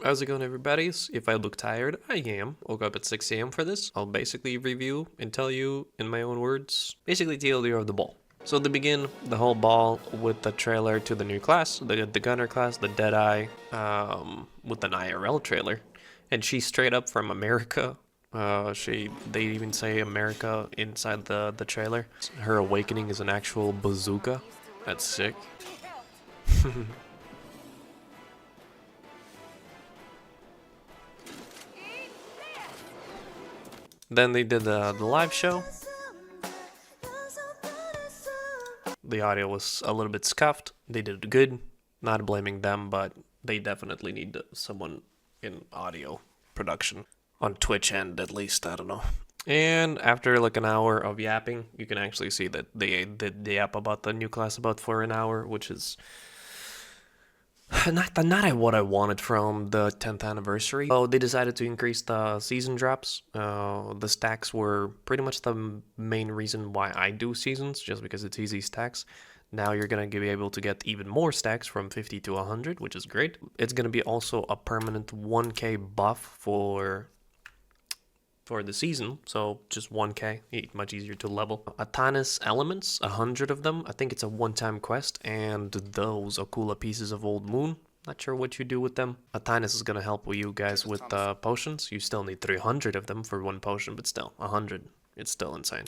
How's it going, everybody? If I look tired, I am. Woke up at 6 a.m. for this. I'll basically review and tell you, in my own words, basically the order of the ball. So to begin the whole ball with the trailer to the new class, the Gunner class, the Deadeye, with an IRL trailer, and she's straight up from America. They even say America inside the trailer. Her awakening is an actual bazooka. That's sick. Then they did the live show. The audio was a little bit scuffed. They did good. Not blaming them, but they definitely need someone in audio production. On Twitch end, at least, I don't know. And after like an hour of yapping, you can actually see that they did the yap about the new class about for an hour, which is not what I wanted from the 10th anniversary. Oh, they decided to increase the season drops. The stacks were pretty much the main reason why I do seasons, just because it's easy stacks. Now you're going to be able to get even more stacks from 50 to 100, which is great. It's going to be also a permanent 1k buff for the season, so just 1k, much easier to level. Atanis elements, 100 of them. I think it's a one-time quest, and those Okula pieces of Old Moon. Not sure what you do with them. Atanis is gonna help you guys with potions. You still need 300 of them for one potion, but still, 100. It's still insane.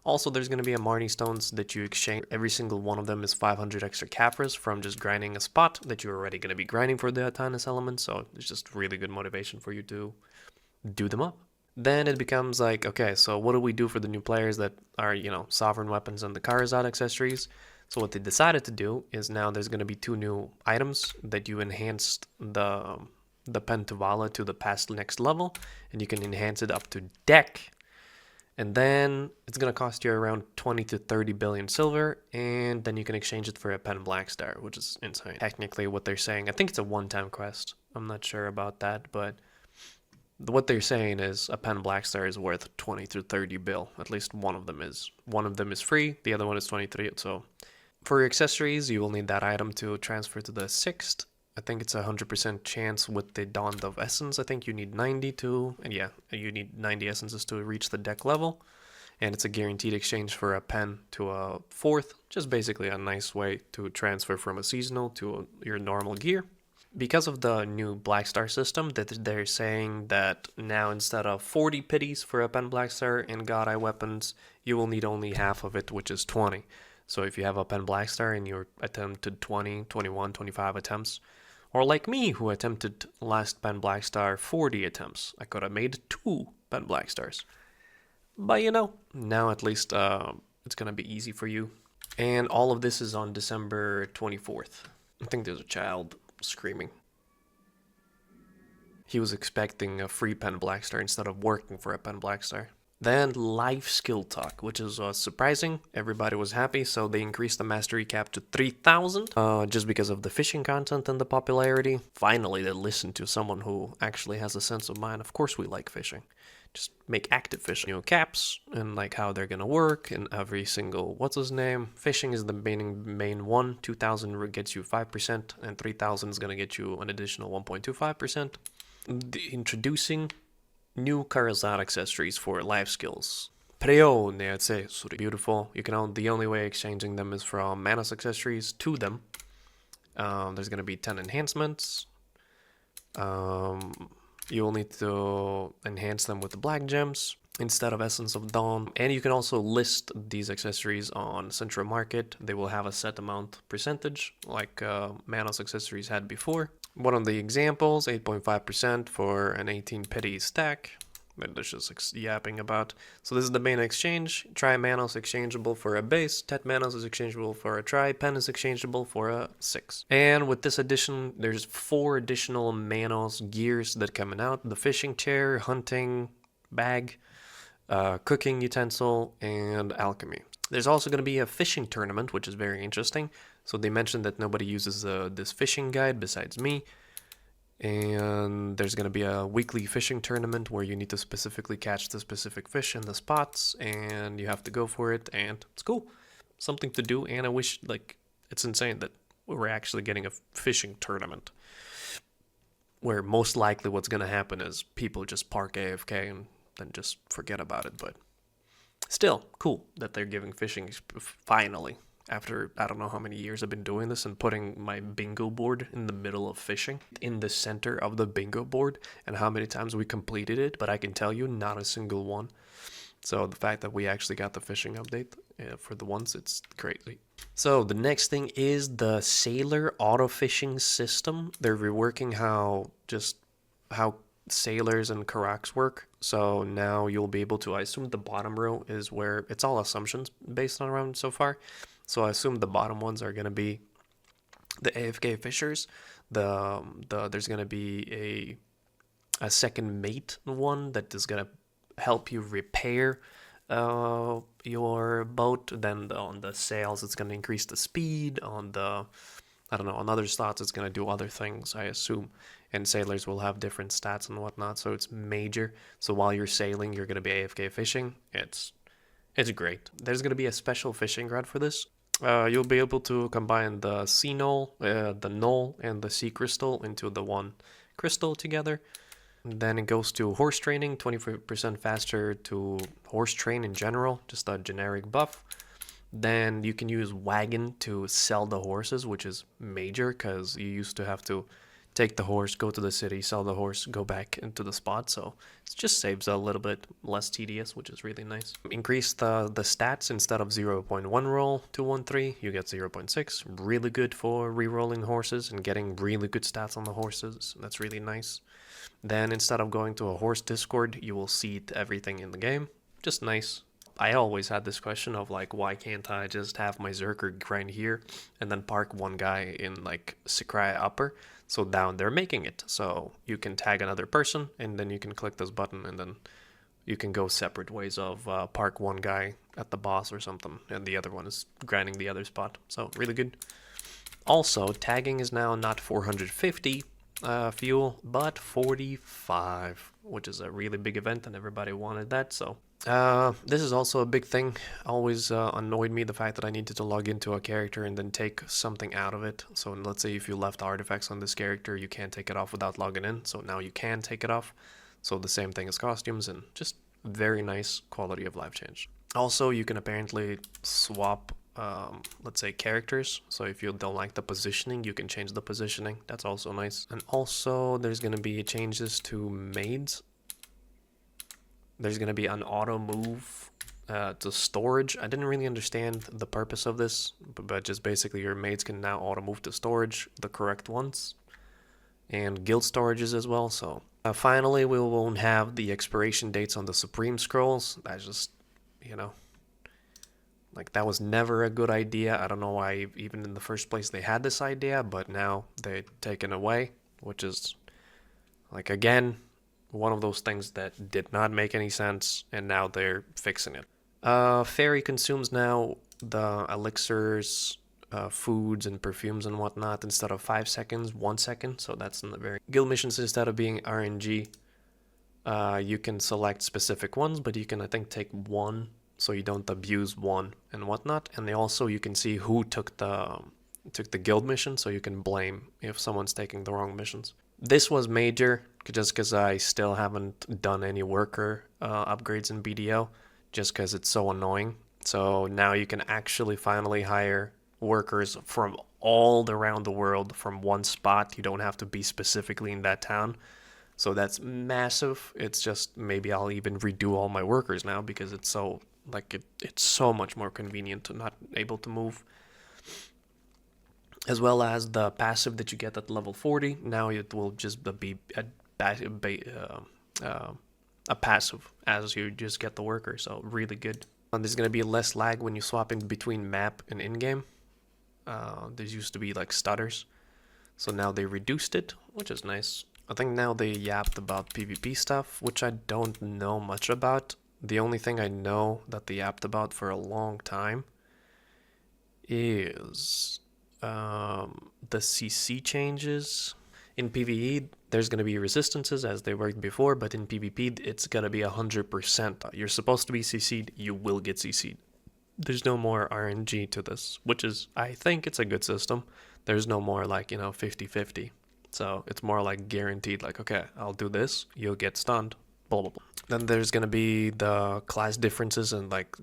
Also, there's going to be a Marnie Stones that you exchange. Every single one of them is 500 extra Capras from just grinding a spot that you're already going to be grinding for the Atanis element, so it's just really good motivation for you to do them up. Then it becomes like, okay, so what do we do for the new players that are, sovereign weapons and the Karazad accessories? So what they decided to do is now there's going to be two new items that you enhanced the Pentavala to the past next level, and you can enhance it up to deck. And then it's going to cost you around 20 to 30 billion silver, and then you can exchange it for a Pen Black Star, which is insane. Technically what they're saying, I think it's a one-time quest. I'm not sure about that, but what they're saying is a Pen Black Star is worth 20 to 30 bill. At least one of them is. One of them is free, the other one is 23. So for your accessories, you will need that item to transfer to the 6th. I think it's a 100% chance with the Dawn of Essence. I think you need 90 to, and yeah, you need 90 essences to reach the deck level. And it's a guaranteed exchange for a pen to a 4th. Just basically a nice way to transfer from a seasonal to your normal gear. Because of the new Black Star system, that they're saying that now instead of 40 pities for a Pen Black Star and God Eye weapons, you will need only half of it, which is 20. So if you have a Pen Black Star and you attempted 20, 21, 25 attempts, or like me who attempted last Pen Black Star 40 attempts, I could have made 2 Pen Black Stars. But now at least it's going to be easy for you. And all of this is on December 24th. I think there's a child screaming. He was expecting a free Pen Black Star instead of working for a Pen Black Star. Then life skill talk, which is surprising. Everybody was happy, so they increased the mastery cap to 3,000 just because of the fishing content and the popularity. Finally, they listened to someone who actually has a sense of mind. Of course we like fishing. Just make active fishing, caps and like how they're gonna work and every single fishing is the main one. 2,000 gets you 5% and 3,000 is gonna get you an additional 1.25%. Introducing new Karazad accessories for life skills. Beautiful. The only way exchanging them is from Manos accessories to them. There's gonna be 10 enhancements. You will need to enhance them with the black gems instead of Essence of Dawn. And you can also list these accessories on Central Market. They will have a set amount percentage like Manos accessories had before. One of the examples, 8.5% for an 18 pity stack. That is just yapping about. So this is the main exchange. Tri Manos exchangeable for a base. Tet Manos is exchangeable for a tri. Pen is exchangeable for a 6. And with this addition, there's 4 additional Manos gears that coming out. The fishing chair, hunting bag, cooking utensil, and alchemy. There's also going to be a fishing tournament, which is very interesting. So they mentioned that nobody uses this fishing guide besides me. And there's going to be a weekly fishing tournament where you need to specifically catch the specific fish in the spots, and you have to go for it, and it's cool. Something to do, and I wish, it's insane that we're actually getting a fishing tournament. where most likely what's gonna happen is people just park AFK and then just forget about it. But still, cool that they're giving fishing finally. After I don't know how many years I've been doing this and putting my bingo board in the middle of fishing, in the center of the bingo board, and how many times we completed it, but I can tell you not a single one. So the fact that we actually got the fishing update for the ones, it's crazy. So the next thing is the sailor auto fishing system. They're reworking how sailors and Karaks work. So now you'll be able to, I assume the bottom row is where it's all assumptions based on around so far. So I assume the bottom ones are going to be the AFK fishers. There's going to be a second mate one that is going to help you repair your boat. Then on the sails, it's going to increase the speed. On other slots, it's going to do other things, I assume. And sailors will have different stats and whatnot, so it's major. So while you're sailing, you're going to be AFK fishing. It's great. There's going to be a special fishing rod for this. You'll be able to combine the sea knoll, the knoll, and the sea crystal into the one crystal together. And then it goes to horse training, 24% faster to horse train in general, just a generic buff. Then you can use wagon to sell the horses, which is major because you used to have to take the horse, go to the city, sell the horse, go back into the spot. So it just saves a little bit less tedious, which is really nice. Increase the stats. Instead of 0.1 roll to 1.3, you get 0.6. Really good for re-rolling horses and getting really good stats on the horses. That's really nice. Then instead of going to a horse Discord, you will see everything in the game. Just nice. I always had this question of like, why can't I just have my Zerker grind here and then park one guy in like Sakurai Upper? So down they're making it. So you can tag another person and then you can click this button and then you can go separate ways of park one guy at the boss or something and the other one is grinding the other spot. So really good. Also, tagging is now not 450 fuel, but 45, which is a really big event and everybody wanted that. So this is also a big thing. Always annoyed me the fact that I needed to log into a character and then take something out of it. So let's say if you left artifacts on this character, you can't take it off without logging in. So now you can take it off. So the same thing as costumes and just very nice quality of life change. Also, you can apparently swap, let's say, characters. So if you don't like the positioning, you can change the positioning. That's also nice. And also, there's going to be changes to maids. There's going to be an auto move to storage. I didn't really understand the purpose of this, but just basically your maids can now auto move to storage, the correct ones, and guild storages as well. So finally, we won't have the expiration dates on the Supreme Scrolls. That's just, like that was never a good idea. I don't know why even in the first place they had this idea, but now they're taken away, which is like, again, one of those things that did not make any sense, and now they're fixing it. Fairy consumes now the elixirs, foods, and perfumes and whatnot instead of 5 seconds, 1 second. So that's in the very guild missions. Instead of being RNG, you can select specific ones, but you can, I think, take one so you don't abuse one and whatnot. And you can see who took the guild mission, so you can blame if someone's taking the wrong missions. This was major just because I still haven't done any worker upgrades in BDO, just because it's so annoying. So now you can actually finally hire workers from all around the world from one spot. You don't have to be specifically in that town. So that's massive. It's just, maybe I'll even redo all my workers now because it's so, like, it's so much more convenient to not able to move. As well as the passive that you get at level 40. Now it will just be a passive as you just get the worker. So really good. And there's going to be less lag when you swap in between map and in-game. There used to be like stutters. So now they reduced it, which is nice. I think now they yapped about PvP stuff, which I don't know much about. The only thing I know that they yapped about for a long time is the CC changes. In PvE, there's going to be resistances as they worked before, but in PvP, it's going to be 100%. You're supposed to be CC'd, you will get CC'd. There's no more RNG to this, which is, I think it's a good system. There's no more like, 50-50. So it's more like guaranteed, like, okay, I'll do this, you'll get stunned, blah, blah, blah. Then there's gonna be the class differences, and like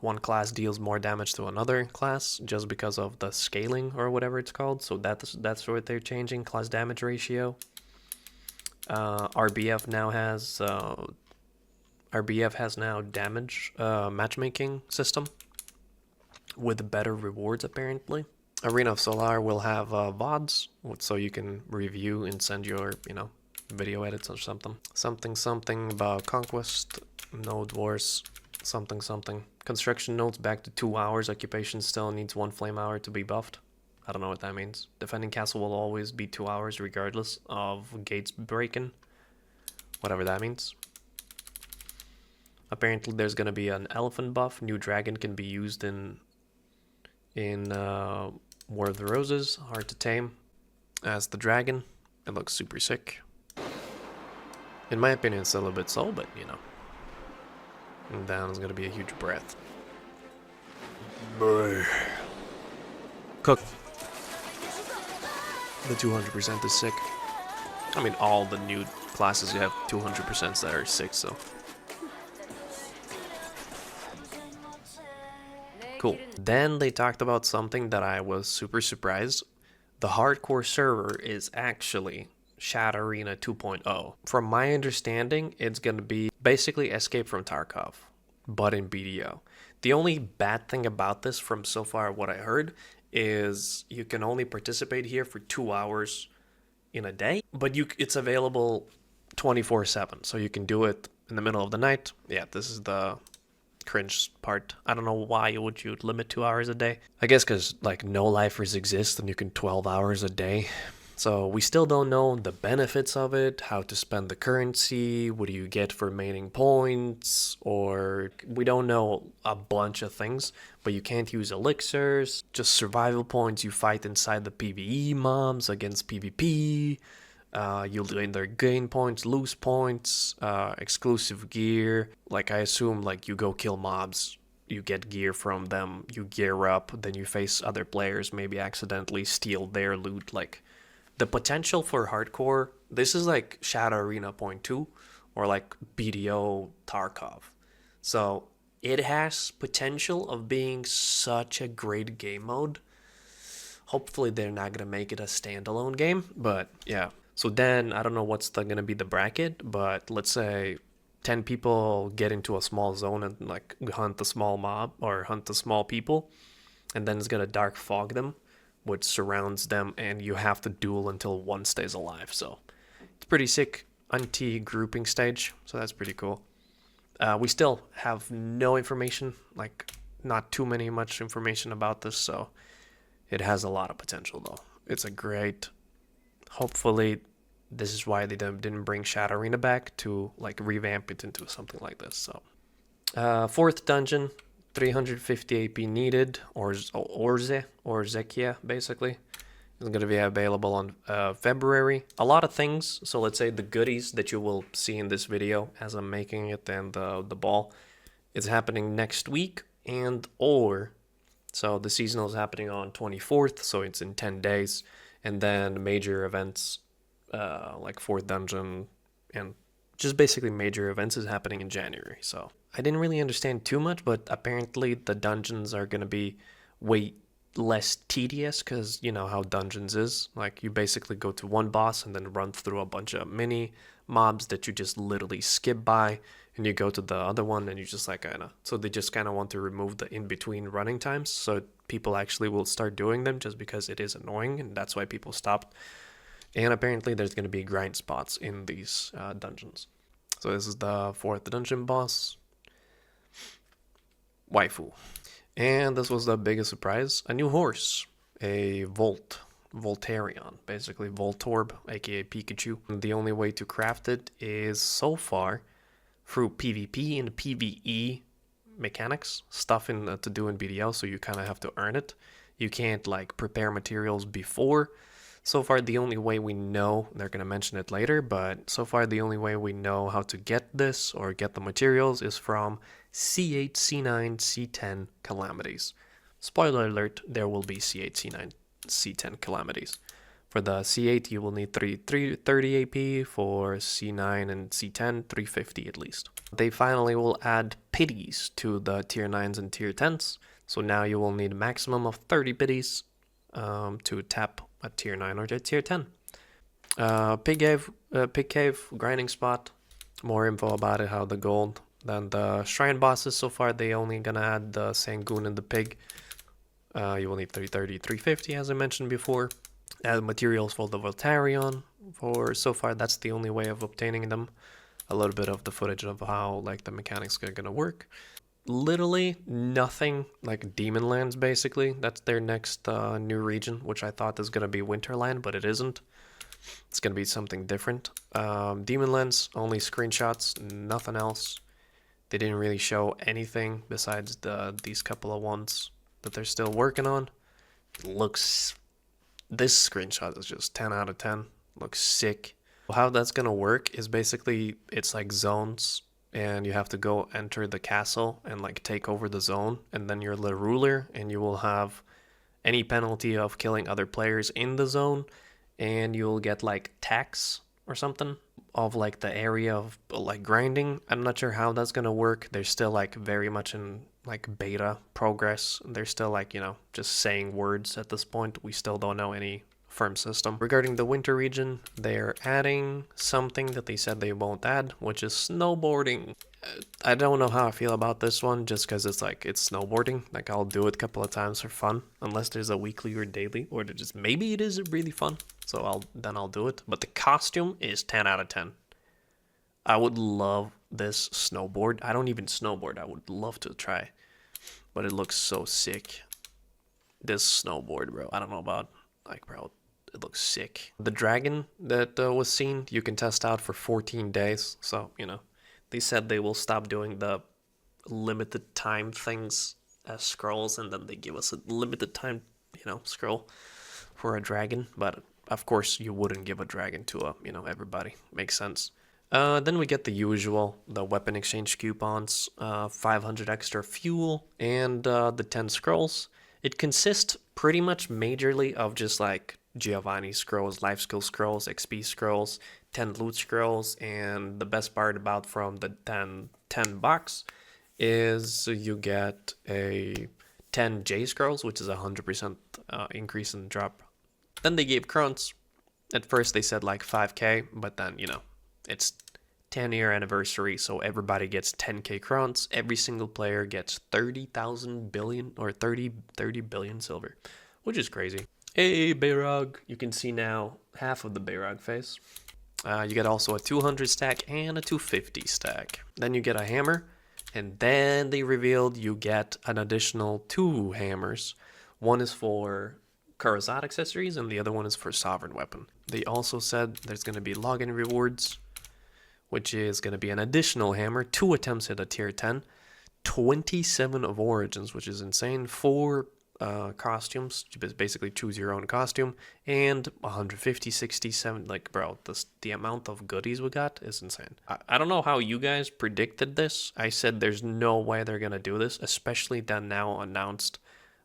one class deals more damage to another class just because of the scaling or whatever it's called. So that's what they're changing, class damage ratio. RBF has now damage matchmaking system with better rewards apparently. Arena of Solar will have VODs, so you can review and send your, video edits or something. Something about Conquest, Node Wars, something. Construction nodes back to 2 hours. Occupation still needs 1 flame hour to be buffed. I don't know what that means. Defending castle will always be 2 hours regardless of gates breaking. Whatever that means. Apparently there's gonna be an elephant buff. New dragon can be used in War of the Roses, hard to tame as the dragon. It looks super sick. In my opinion, it's a little bit slow, but And down is gonna be a huge breath. Cook. The 200% is sick. I mean, all the new classes you have 200% that are sick, so. Cool. Then they talked about something that I was super surprised. The hardcore server is actually Shadow Arena 2.0. From my understanding, it's going to be basically Escape from Tarkov, but in BDO. The only bad thing about this from so far what I heard is you can only participate here for 2 hours in a day, but it's available 24/7, so you can do it in the middle of the night. Yeah, this is the cringe part. I don't know why would you limit 2 hours a day. I guess because like no lifers exist and you can 12 hours a day. So we still don't know the benefits of it, how to spend the currency, what do you get for remaining points, or we don't know a bunch of things, but you can't use elixirs, just survival points. You fight inside the PvE mobs against PvP. You'll either gain points, lose points, exclusive gear. Like I assume like you go kill mobs, you get gear from them, you gear up, then you face other players, maybe accidentally steal their loot. Like the potential for hardcore, this is like Shadow Arena 0.2 or like BDO Tarkov. So it has potential of being such a great game mode. Hopefully they're not going to make it a standalone game, but yeah. So then, I don't know what's going to be the bracket, but let's say 10 people get into a small zone and like hunt the small mob or hunt the small people, and then it's going to dark fog them, which surrounds them, and you have to duel until one stays alive. So it's pretty sick anti-grouping stage, so that's pretty cool. We still have no information, like not much information about this, so it has a lot of potential though. It's a great... Hopefully, this is why they didn't bring Shadow Arena back, to like revamp it into something like this. So, 4th dungeon, 350 AP needed, or Zekia basically, is going to be available on February. A lot of things. So let's say the goodies that you will see in this video as I'm making it, and the ball is happening next week, so the seasonal is happening on 24th, so it's in 10 days. And then major events, like 4th dungeon, and just basically major events is happening in January. So I didn't really understand too much, but apparently the dungeons are going to be way less tedious, because you know how dungeons is. Like you basically go to one boss and then run through a bunch of mini mobs that you just literally skip by, and you go to the other one and you just like so they just kind of want to remove the in-between running times, so people actually will start doing them, just because it is annoying, and that's why people stopped. And apparently there's going to be grind spots in these dungeons. So this is the 4th dungeon boss, waifu. And this was the biggest surprise, a new horse, a Voltarion, basically Voltorb, aka Pikachu. And the only way to craft it is so far through PvP and PvE mechanics, stuff to do in BDL, so you kind of have to earn it. You can't like prepare materials before. So far the only way we know, they're going to mention it later, but so far the only way we know how to get this or get the materials is from C8, C9, C10 calamities. Spoiler alert, there will be C8, C9, C10 calamities. For the C8, you will need 330 AP. For C9 and C10, 350 at least. They finally will add pities to the tier 9s and tier 10s. So now you will need a maximum of 30 pities to tap a tier 9 or a tier 10. Pig cave, grinding spot. More info about it, how the gold. Then the shrine bosses, so far they only gonna add the Sangoon and the pig. You will need 330, 350 as I mentioned before. Add materials for the Voltarion. So far that's the only way of obtaining them. A little bit of the footage of how like the mechanics are gonna work. Literally nothing like Demon Lands basically. That's their next new region, which I thought is gonna be Winterland, but it isn't. It's gonna be something different. Demon Lands, only screenshots, nothing else. They didn't really show anything besides these couple of ones that they're still working on. This screenshot is just 10 out of 10. Looks sick. How that's gonna work is basically it's like zones, and you have to go enter the castle and like take over the zone, and then you're the ruler, and you will have any penalty of killing other players in the zone, and you'll get like tax or something of like the area of like grinding. I'm not sure how that's gonna work. They're still like very much in like beta progress. They're still like, you know, just saying words at this point. We still don't know any firm system. Regarding the winter region, they're adding something that they said they won't add, which is snowboarding. I don't know how I feel about this one, just because it's like, it's snowboarding. Like, I'll do it a couple of times for fun, unless there's a weekly or daily, or just maybe it is really fun. So I'll do it. But the costume is 10 out of 10. I would love this snowboard. I don't even snowboard. I would love to try, but it looks so sick. This snowboard, bro. I don't know about, like, bro, it looks sick. The dragon that was seen, you can test out for 14 days. So, you know, they said they will stop doing the limited time things as scrolls, and then they give us a limited time, you know, scroll for a dragon. But of course, you wouldn't give a dragon to a, you know, everybody. Makes sense. Then we get the usual, the weapon exchange coupons, 500 extra fuel, and the 10 scrolls. It consists pretty much majorly of just like Giovanni scrolls, life skill scrolls, XP scrolls, 10 loot scrolls, and the best part about from the 10 box is you get a 10 J scrolls, which is a 100% increase in drop. Then they gave crowns. At first they said like 5k, but then, you know, it's 10-year anniversary, so everybody gets 10k crowns. Every single player gets 30,000 billion or 30 billion silver, which is crazy. Hey, Bayrog. You can see now half of the Bayrog face. You get also a 200 stack and a 250 stack. Then you get a hammer, and then they revealed you get an additional 2 hammers. One is for Karazad accessories, and the other one is for Sovereign Weapon. They also said there's going to be login rewards, which is going to be an additional hammer, 2 attempts at a tier 10, 27 of origins, which is insane, 4 costumes, basically choose your own costume, and 150, 67, like, bro, the amount of goodies we got is insane. I don't know how you guys predicted this. I said there's no way they're going to do this, especially then now announced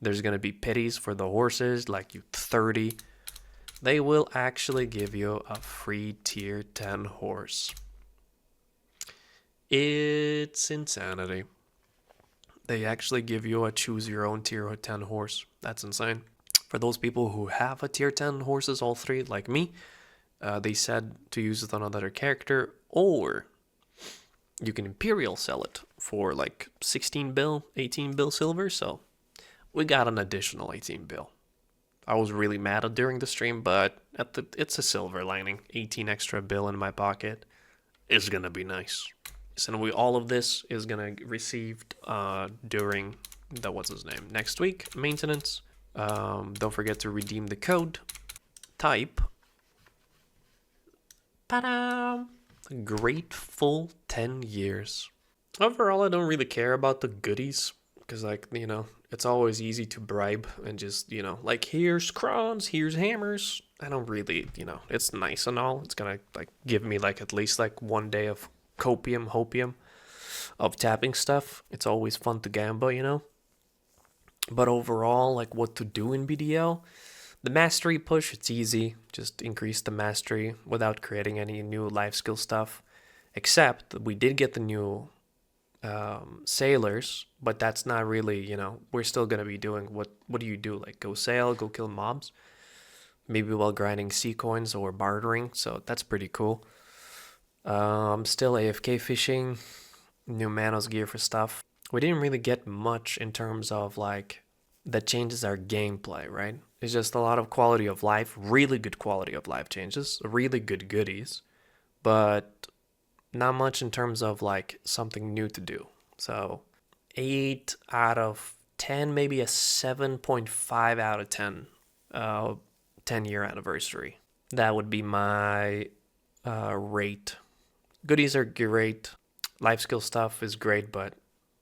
there's going to be pities for the horses, like 30. They will actually give you a free tier 10 horse. It's insanity. They actually give you a choose your own tier 10 horse. That's insane. For those people who have a tier 10 horses, all 3, like me, they said to use it on another character, or you can Imperial sell it for like 16 bill, 18 bill silver. So we got an additional 18 bill. I was really mad during the stream, but it's a silver lining. 18 extra bill in my pocket is gonna be nice. So all of this is gonna received during the next week maintenance. Don't forget to redeem the code. Type ta-da! Grateful 10 years. Overall, I don't really care about the goodies, because, like, you know, it's always easy to bribe and just, you know, like, here's crowns, here's hammers. I don't really, you know, it's nice and all. It's gonna like give me like at least like 1 day of hopium of tapping stuff. It's always fun to gamble, you know. But overall, like, what to do in BDL, The mastery push, it's easy. Just increase the mastery without creating any new life skill stuff. Except that we did get the new sailors, but that's not really, we're still going to be doing what do you do? Like go sail, go kill mobs? Maybe while grinding sea coins or bartering, so that's pretty cool. Still AFK fishing, new Manos gear for stuff. We didn't really get much in terms of like that changes our gameplay, right? It's just a lot of quality of life, really good quality of life changes, really good goodies, but not much in terms of like something new to do. So 8 out of 10, maybe a 7.5 out of 10, 10-year anniversary. That would be my rate. Goodies are great. Life skill stuff is great, but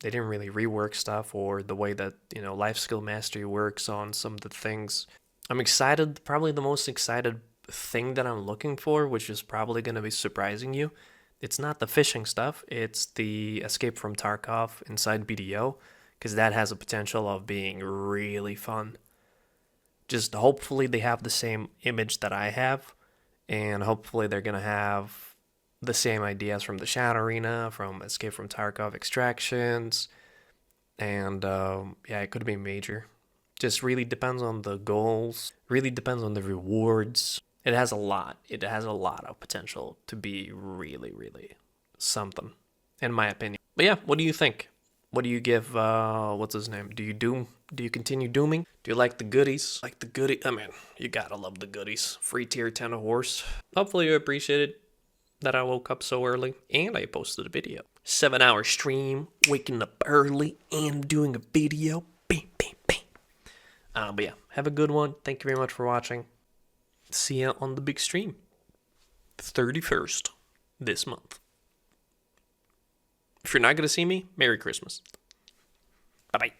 they didn't really rework stuff or the way that, life skill mastery works on some of the things. I'm excited, probably the most excited thing that I'm looking for, which is probably going to be surprising you. It's not the fishing stuff, it's the escape from Tarkov inside BDO, because that has a potential of being really fun. Just hopefully they have the same image that I have, and hopefully they're going to have the same ideas from the Shadow Arena, from Escape from Tarkov extractions, and yeah, it could be major. Just really depends on the goals, really depends on the rewards. It has a lot. It has a lot of potential to be really, really something, in my opinion. But yeah, what do you think? What do you give, what's his name? Do you doom? Do you continue dooming? Do you like the goodies? Like the goodie? I mean, you gotta love the goodies. Free tier 10 horse. Hopefully you appreciated that I woke up so early and I posted a video. 7-hour stream, waking up early and doing a video. Bam, bam, bam. But yeah, have a good one. Thank you very much for watching. See ya on the big stream. 31st this month. If you're not gonna see me, Merry Christmas. Bye-bye.